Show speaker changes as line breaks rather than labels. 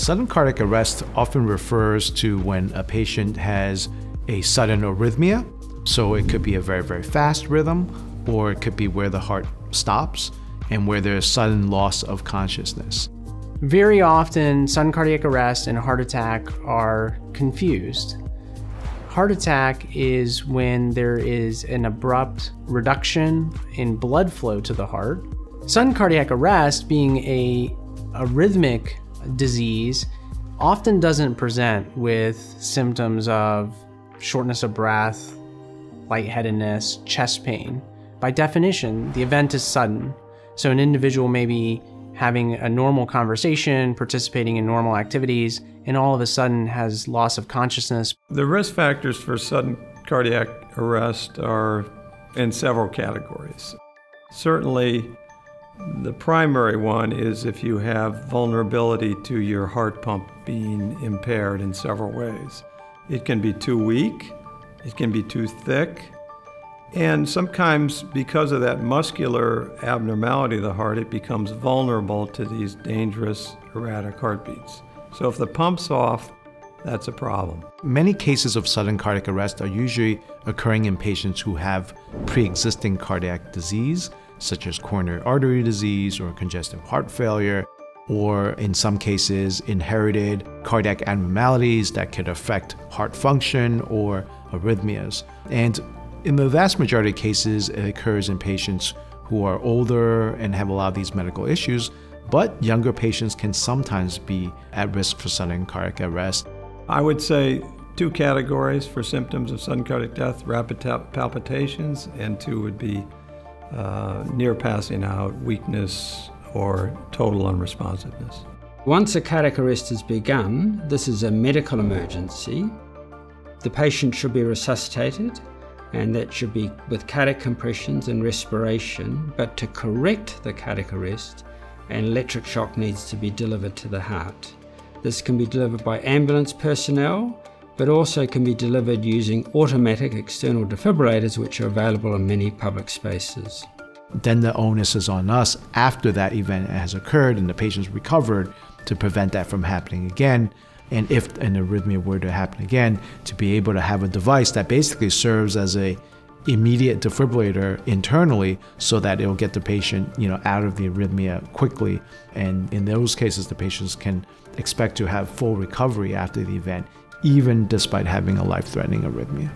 Sudden cardiac arrest often refers to when a patient has a sudden arrhythmia. So it could be a very, very fast rhythm, or it could be where the heart stops and where there's sudden loss of consciousness.
Very often, sudden cardiac arrest and heart attack are confused. Heart attack is when there is an abrupt reduction in blood flow to the heart. Sudden cardiac arrest, being a arrhythmic disease, often doesn't present with symptoms of shortness of breath, lightheadedness, chest pain. By definition, the event is sudden. So an individual may be having a normal conversation, participating in normal activities, and all of a sudden has loss of consciousness.
The risk factors for sudden cardiac arrest are in several categories. Certainly, the primary one is if you have vulnerability to your heart pump being impaired in several ways. It can be too weak, it can be too thick, and sometimes because of that muscular abnormality of the heart, it becomes vulnerable to these dangerous erratic heartbeats. So if the pump's off, that's a problem.
Many cases of sudden cardiac arrest are usually occurring in patients who have pre-existing cardiac disease, such as coronary artery disease or congestive heart failure, or in some cases, inherited cardiac abnormalities that could affect heart function or arrhythmias. And in the vast majority of cases, it occurs in patients who are older and have a lot of these medical issues, but younger patients can sometimes be at risk for sudden cardiac arrest.
I would say two categories for symptoms of sudden cardiac death: rapid palpitations, and two would be near passing out, weakness, or total unresponsiveness.
Once a cardiac arrest has begun, this is a medical emergency. The patient should be resuscitated, and that should be with cardiac compressions and respiration. But to correct the cardiac arrest, an electric shock needs to be delivered to the heart. This can be delivered by ambulance personnel, but also can be delivered using automatic external defibrillators, which are available in many public spaces.
Then the onus is on us after that event has occurred and the patient's recovered to prevent that from happening again. And if an arrhythmia were to happen again, to be able to have a device that basically serves as a immediate defibrillator internally so that it will get the patient, out of the arrhythmia quickly. And in those cases, the patients can expect to have full recovery after the event, even despite having a life-threatening arrhythmia.